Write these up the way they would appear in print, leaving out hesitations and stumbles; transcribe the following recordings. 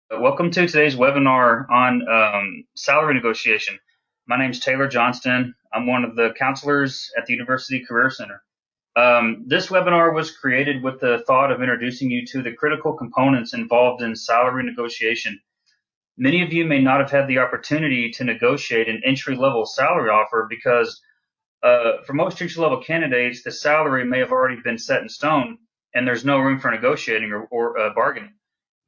Welcome to today's webinar on salary negotiation. My name is Taylor Johnston. I'm one of the counselors at the University Career Center. This webinar was created with the thought of introducing you to the critical components involved in salary negotiation. Many of you may not have had the opportunity to negotiate an entry-level salary offer because for most entry-level candidates, the salary may have already been set in stone and there's no room for negotiating or bargaining.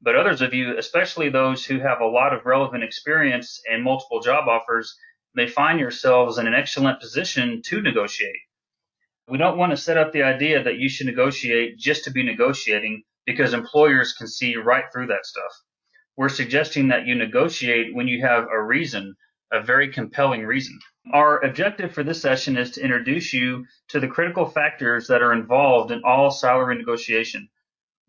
But others of you, especially those who have a lot of relevant experience and multiple job offers, may find yourselves in an excellent position to negotiate. We don't want to set up the idea that you should negotiate just to be negotiating because employers can see right through that stuff. We're suggesting that you negotiate when you have a reason, a very compelling reason. Our objective for this session is to introduce you to the critical factors that are involved in all salary negotiation.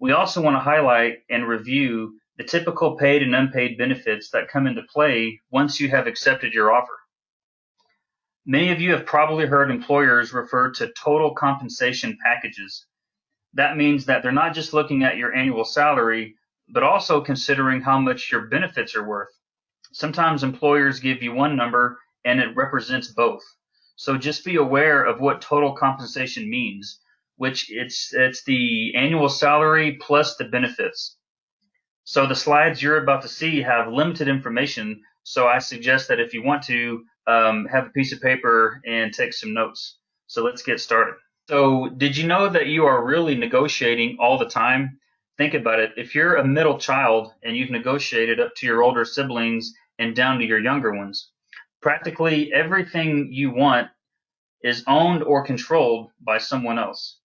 We also want to highlight and review the typical paid and unpaid benefits that come into play once you have accepted your offer. Many of you have probably heard employers refer to total compensation packages. That means that they're not just looking at your annual salary, but also considering how much your benefits are worth. Sometimes employers give you one number and it represents both. So just be aware of what total compensation means, which it's the annual salary plus the benefits. So the slides you're about to see have limited information, so I suggest that if you want to have a piece of paper and take some notes. So let's get started. So did you know that you are really negotiating all the time? Think about it. If you're a middle child and you've negotiated up to your older siblings and down to your younger ones, practically everything you want is owned or controlled by someone else.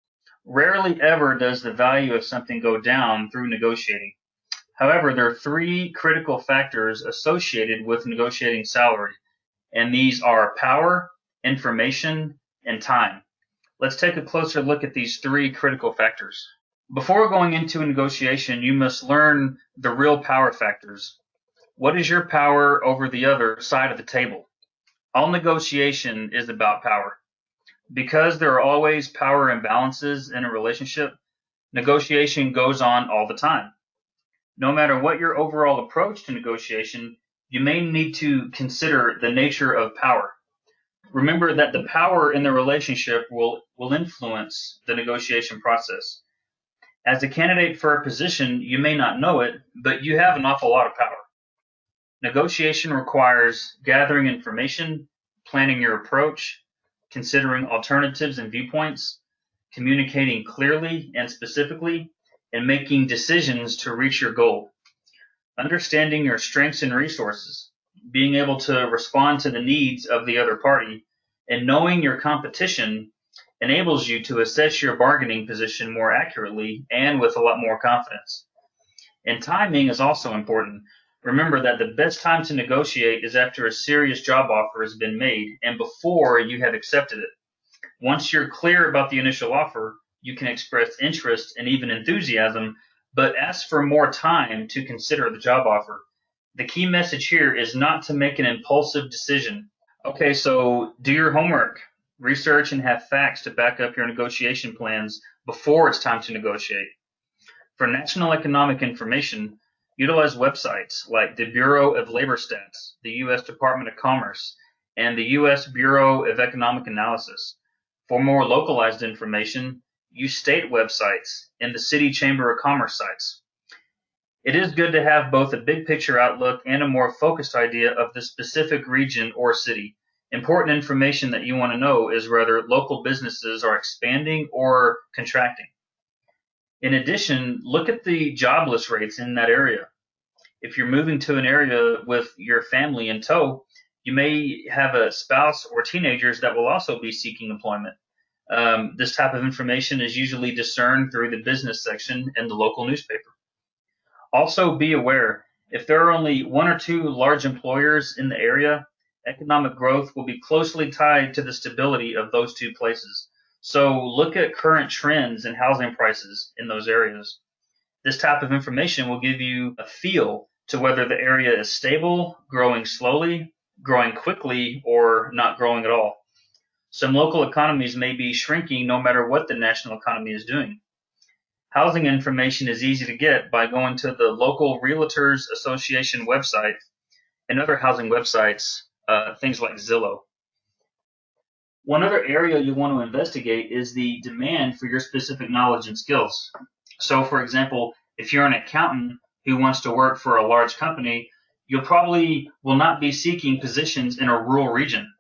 Rarely ever does the value of something go down through negotiating. However, there are three critical factors associated with negotiating salary, and these are power, information, and time. Let's take a closer look at these three critical factors. Before going into a negotiation, you must learn the real power factors. What is your power over the other side of the table? All negotiation is about power. Because there are always power imbalances in a relationship, negotiation goes on all the time. No matter what your overall approach to negotiation, you may need to consider the nature of power. Remember that the power in the relationship will influence the negotiation process. As a candidate for a position, you may not know it, but you have an awful lot of power. Negotiation requires gathering information, planning your approach, considering alternatives and viewpoints, communicating clearly and specifically, and making decisions to reach your goal. Understanding your strengths and resources, being able to respond to the needs of the other party, and knowing your competition enables you to assess your bargaining position more accurately and with a lot more confidence. And timing is also important. Remember that the best time to negotiate is after a serious job offer has been made and before you have accepted it. Once you're clear about the initial offer, you can express interest and even enthusiasm, but ask for more time to consider the job offer. The key message here is not to make an impulsive decision. Okay, so do your homework, research, and have facts to back up your negotiation plans before it's time to negotiate. For national economic information, utilize websites like the Bureau of Labor Stats, the U.S. Department of Commerce, and the U.S. Bureau of Economic Analysis. For more localized information, use state websites and the City Chamber of Commerce sites. It is good to have both a big picture outlook and a more focused idea of the specific region or city. Important information that you want to know is whether local businesses are expanding or contracting. In addition, look at the jobless rates in that area. If you're moving to an area with your family in tow, you may have a spouse or teenagers that will also be seeking employment. This type of information is usually discerned through the business section in the local newspaper. Also, be aware, if there are only one or two large employers in the area, economic growth will be closely tied to the stability of those two places. So look at current trends in housing prices in those areas. This type of information will give you a feel to whether the area is stable, growing slowly, growing quickly, or not growing at all. Some local economies may be shrinking no matter what the national economy is doing. Housing information is easy to get by going to the local Realtors Association website and other housing websites, things like Zillow. One other area you want to investigate is the demand for your specific knowledge and skills. So, for example, if you're an accountant who wants to work for a large company, you'll probably will not be seeking positions in a rural region.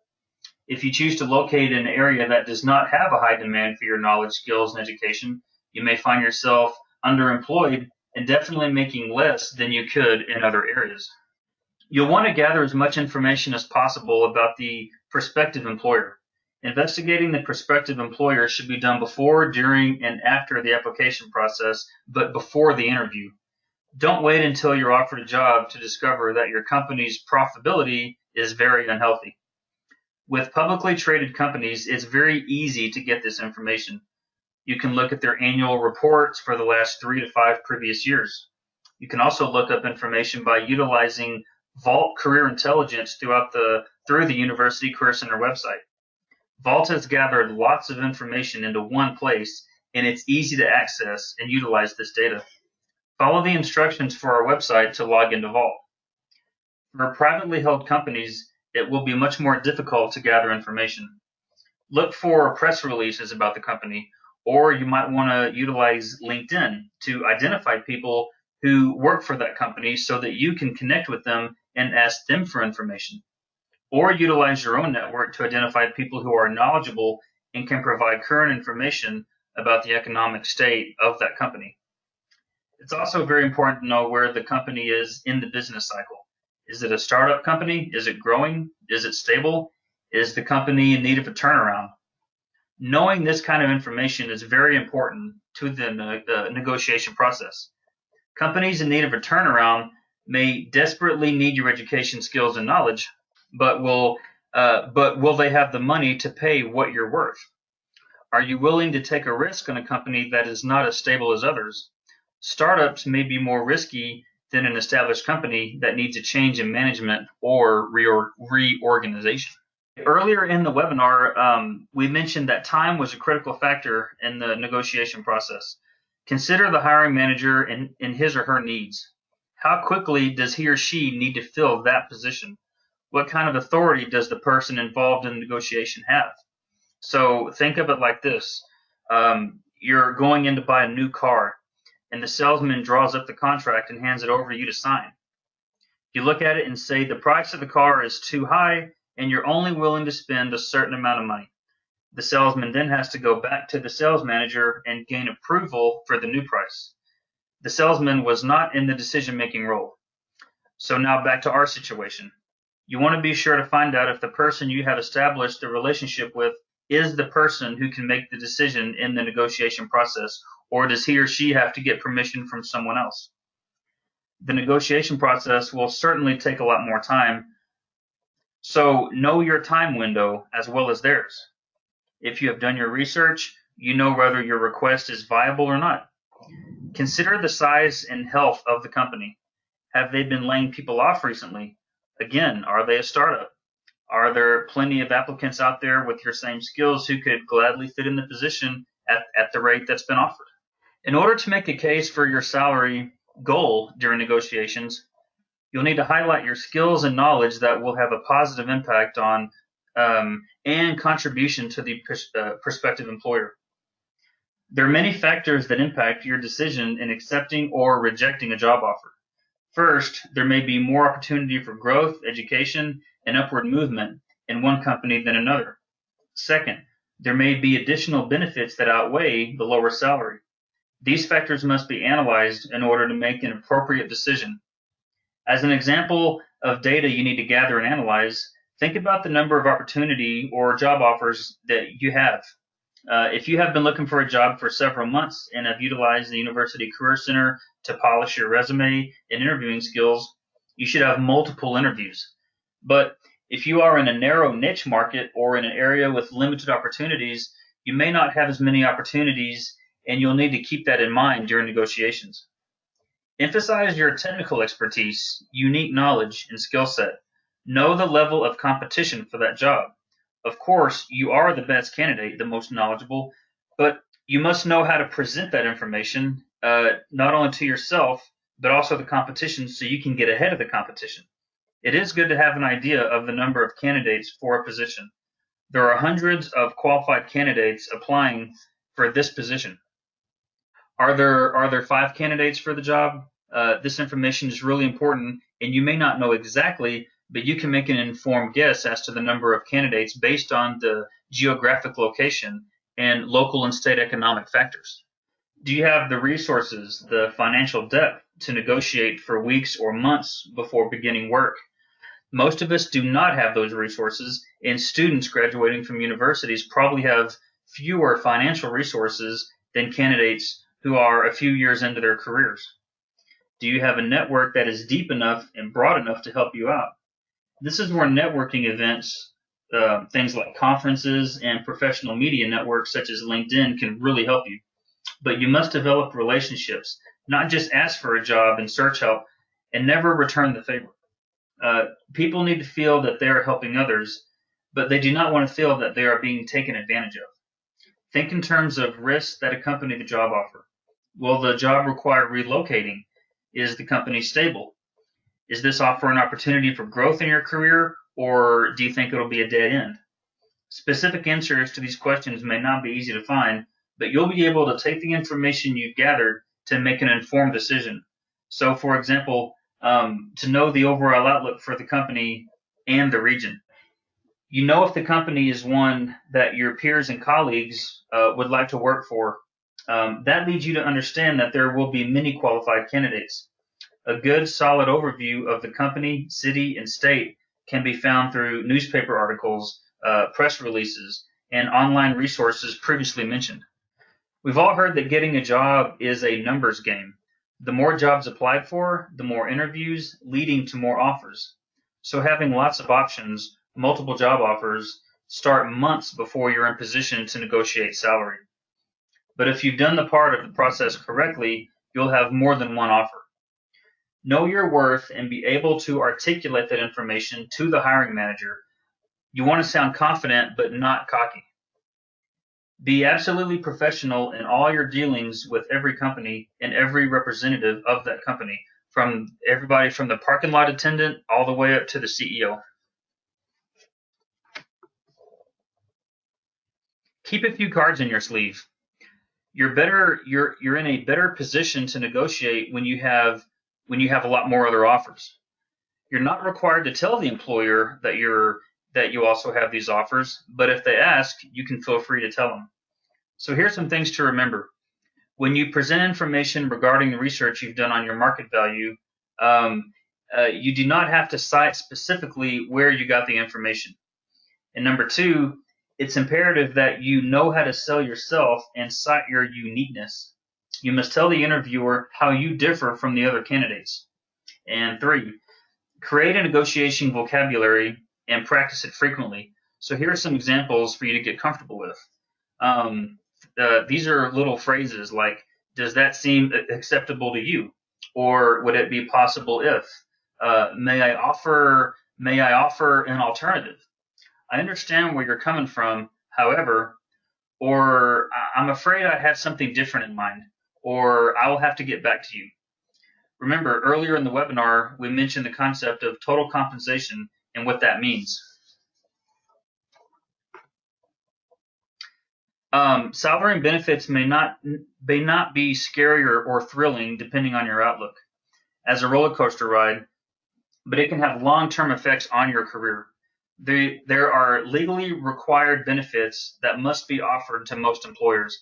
If you choose to locate in an area that does not have a high demand for your knowledge, skills, and education, you may find yourself underemployed and definitely making less than you could in other areas. You'll want to gather as much information as possible about the prospective employer. Investigating the prospective employer should be done before, during, and after the application process, but before the interview. Don't wait until you're offered a job to discover that your company's profitability is very unhealthy. With publicly traded companies, it's very easy to get this information. You can look at their annual reports for the last 3 to 5 previous years. You can also look up information by utilizing Vault Career Intelligence through the University Career Center website. Vault has gathered lots of information into one place, and it's easy to access and utilize this data. Follow the instructions for our website to log into Vault. For privately held companies, it will be much more difficult to gather information. Look for press releases about the company, or you might want to utilize LinkedIn to identify people who work for that company so that you can connect with them and ask them for information. Or utilize your own network to identify people who are knowledgeable and can provide current information about the economic state of that company. It's also very important to know where the company is in the business cycle. Is it a startup company? Is it growing? Is it stable? Is the company in need of a turnaround? Knowing this kind of information is very important to the negotiation process. Companies in need of a turnaround may desperately need your education, skills, and knowledge, but will they have the money to pay what you're worth? Are you willing to take a risk on a company that is not as stable as others? Startups may be more risky than an established company that needs a change in management or reorganization. Earlier in the webinar, we mentioned that time was a critical factor in the negotiation process. Consider the hiring manager and his or her needs. How quickly does he or she need to fill that position? What kind of authority does the person involved in the negotiation have? So think of it like this. You're going in to buy a new car, and the salesman draws up the contract and hands it over to you to sign. You look at it and say the price of the car is too high, and you're only willing to spend a certain amount of money. The salesman then has to go back to the sales manager and gain approval for the new price. The salesman was not in the decision-making role. So now back to our situation. You want to be sure to find out if the person you have established a relationship with is the person who can make the decision in the negotiation process, or does he or she have to get permission from someone else? The negotiation process will certainly take a lot more time, so know your time window as well as theirs. If you have done your research, you know whether your request is viable or not. Consider the size and health of the company. Have they been laying people off recently? Again, are they a startup? Are there plenty of applicants out there with your same skills who could gladly fit in the position at the rate that's been offered? In order to make a case for your salary goal during negotiations, you'll need to highlight your skills and knowledge that will have a positive impact on and contribution to the prospective employer. There are many factors that impact your decision in accepting or rejecting a job offer. First, there may be more opportunity for growth, education, and upward movement in one company than another. Second, there may be additional benefits that outweigh the lower salary. These factors must be analyzed in order to make an appropriate decision. As an example of data you need to gather and analyze, think about the number of opportunity or job offers that you have. If you have been looking for a job for several months and have utilized the University Career Center to polish your resume and interviewing skills, you should have multiple interviews. But if you are in a narrow niche market or in an area with limited opportunities, you may not have as many opportunities, and you'll need to keep that in mind during negotiations. Emphasize your technical expertise, unique knowledge, and skill set. Know the level of competition for that job. Of course, you are the best candidate, the most knowledgeable, but you must know how to present that information not only to yourself, but also the competition so you can get ahead of the competition. It is good to have an idea of the number of candidates for a position. There are hundreds of qualified candidates applying for this position. Are there 5 candidates for the job? This information is really important, and you may not know exactly, but you can make an informed guess as to the number of candidates based on the geographic location and local and state economic factors. Do you have the resources, the financial depth to negotiate for weeks or months before beginning work? Most of us do not have those resources, and students graduating from universities probably have fewer financial resources than candidates who are a few years into their careers. Do you have a network that is deep enough and broad enough to help you out? This is where networking events, things like conferences and professional media networks such as LinkedIn can really help you. But you must develop relationships, not just ask for a job and search help and never return the favor. People need to feel that they are helping others, but they do not want to feel that they are being taken advantage of. Think in terms of risks that accompany the job offer. Will the job require relocating? Is the company stable? Is this offer an opportunity for growth in your career, or do you think it'll be a dead end? Specific answers to these questions may not be easy to find, but you'll be able to take the information you've gathered to make an informed decision. So, for example, to know the overall outlook for the company and the region. You know if the company is one that your peers and colleagues would like to work for. That leads you to understand that there will be many qualified candidates. A good, solid overview of the company, city, and state can be found through newspaper articles, press releases, and online resources previously mentioned. We've all heard that getting a job is a numbers game. The more jobs applied for, the more interviews, leading to more offers. So having lots of options, multiple job offers, start months before you're in position to negotiate salary. But if you've done the part of the process correctly, you'll have more than one offer. Know your worth and be able to articulate that information to the hiring manager. You want to sound confident, but not cocky. Be absolutely professional in all your dealings with every company and every representative of that company, from everybody from the parking lot attendant all the way up to the CEO. Keep a few cards in your sleeve. You're in a better position to negotiate when you have a lot more other offers. You're not required to tell the employer that you also have these offers, but if they ask, you can feel free to tell them. So here's some things to remember. When you present information regarding the research you've done on your market value, you do not have to cite specifically where you got the information. And number two, it's imperative that you know how to sell yourself and cite your uniqueness. You must tell the interviewer how you differ from the other candidates. And three, create a negotiation vocabulary and practice it frequently. So here are some examples for you to get comfortable with. These are little phrases like, does that seem acceptable to you? Or would it be possible if? May I offer an alternative? I understand where you're coming from, however, or I'm afraid I had something different in mind, or I will have to get back to you. Remember, earlier in the webinar, we mentioned the concept of total compensation and what that means. Salary and benefits may not be scary or thrilling depending on your outlook as a roller coaster ride, but it can have long-term effects on your career. There are legally required benefits that must be offered to most employers.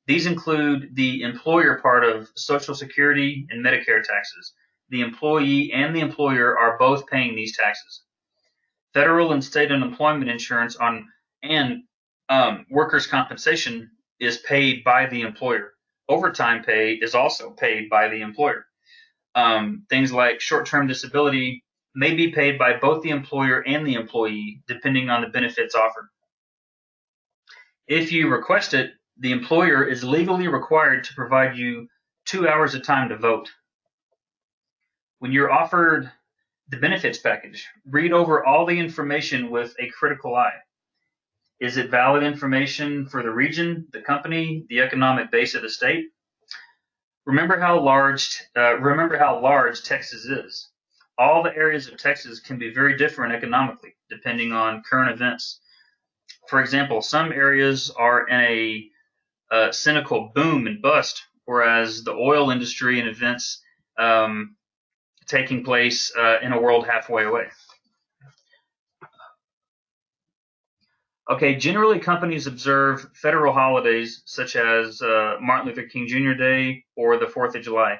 These include the employer part of Social Security and Medicare taxes. The employee and the employer are both paying these taxes. Federal and state unemployment insurance and workers' compensation is paid by the employer. Overtime pay is also paid by the employer. Things like short-term disability may be paid by both the employer and the employee, depending on the benefits offered. If you request it, the employer is legally required to provide you 2 hours of time to vote. When you're offered the benefits package, read over all the information with a critical eye. Is it valid information for the region, the company, the economic base of the state? Remember how large Texas is. All the areas of Texas can be very different economically, depending on current events. For example, some areas are in a cynical boom and bust, whereas the oil industry and events um, taking place in a world halfway away. Okay, generally companies observe federal holidays such as Martin Luther King Jr. Day or the 4th of July.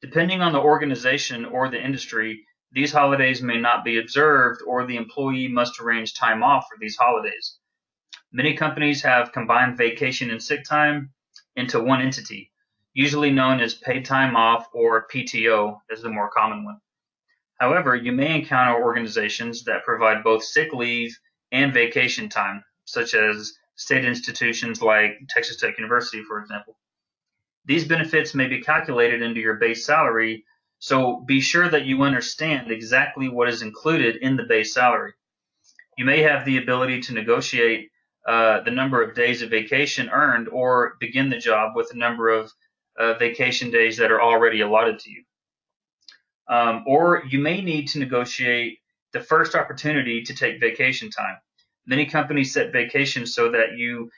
Depending on the organization or the industry, these holidays may not be observed or the employee must arrange time off for these holidays. Many companies have combined vacation and sick time into one entity, usually known as paid time off or PTO as the more common one. However, you may encounter organizations that provide both sick leave and vacation time, such as state institutions like Texas Tech University, for example. These benefits may be calculated into your base salary, so be sure that you understand exactly what is included in the base salary. You may have the ability to negotiate the number of days of vacation earned or begin the job with a number of vacation days that are already allotted to you. Or you may need to negotiate the first opportunity to take vacation time. Many companies set vacation so that you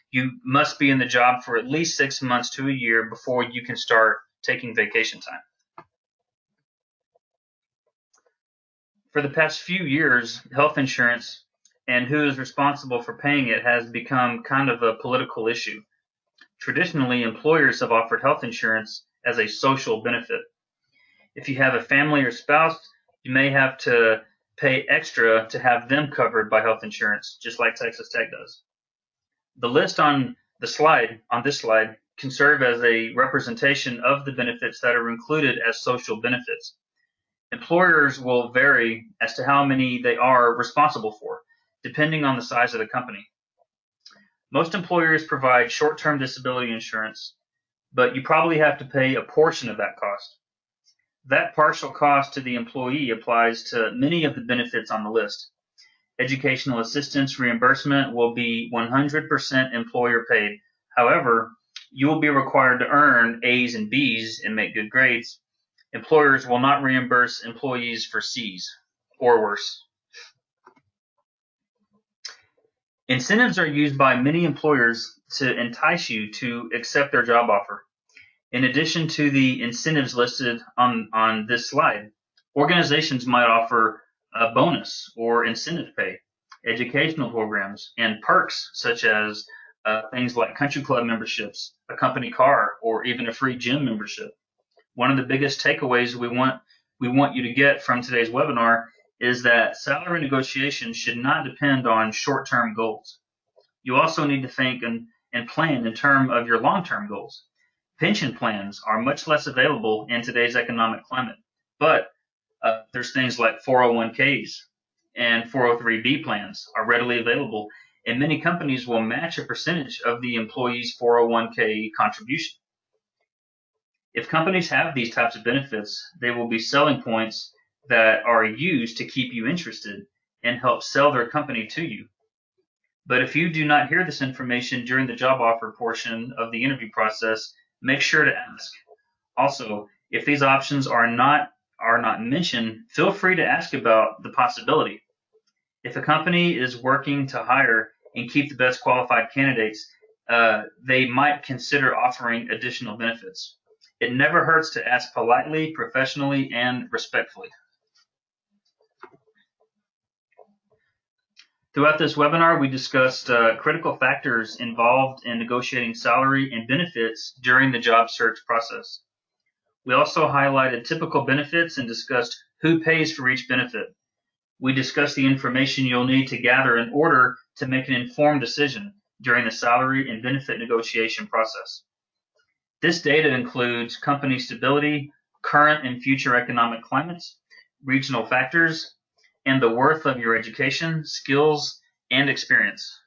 must be in the job for at least 6 months to a year before you can start taking vacation time. For the past few years, health insurance and who is responsible for paying it has become kind of a political issue. Traditionally, employers have offered health insurance as a social benefit. If you have a family or spouse, you may have to pay extra to have them covered by health insurance, just like Texas Tech does. The list on this slide can serve as a representation of the benefits that are included as social benefits. Employers will vary as to how many they are responsible for, depending on the size of the company. Most employers provide short-term disability insurance, but you probably have to pay a portion of that cost. That partial cost to the employee applies to many of the benefits on the list. Educational assistance reimbursement will be 100% employer paid. However, you will be required to earn A's and B's and make good grades. Employers will not reimburse employees for C's or worse. Incentives are used by many employers to entice you to accept their job offer. In addition to the incentives listed on this slide, organizations might offer a bonus or incentive pay, educational programs, and perks such as things like country club memberships, a company car, or even a free gym membership. One of the biggest takeaways we want you to get from today's webinar is that salary negotiation should not depend on short-term goals. You also need to think and plan in terms of your long-term goals. Pension plans are much less available in today's economic climate, but there's things like 401ks and 403b plans are readily available, and many companies will match a percentage of the employee's 401k contribution. If companies have these types of benefits, they will be selling points that are used to keep you interested and help sell their company to you. But if you do not hear this information during the job offer portion of the interview process, make sure to ask. Also, if these options are not mentioned, feel free to ask about the possibility. If a company is working to hire and keep the best qualified candidates, they might consider offering additional benefits. It never hurts to ask politely, professionally, and respectfully. Throughout this webinar, we discussed critical factors involved in negotiating salary and benefits during the job search process. We also highlighted typical benefits and discussed who pays for each benefit. We discussed the information you'll need to gather in order to make an informed decision during the salary and benefit negotiation process. This data includes company stability, current and future economic climates, regional factors, and the worth of your education, skills, and experience.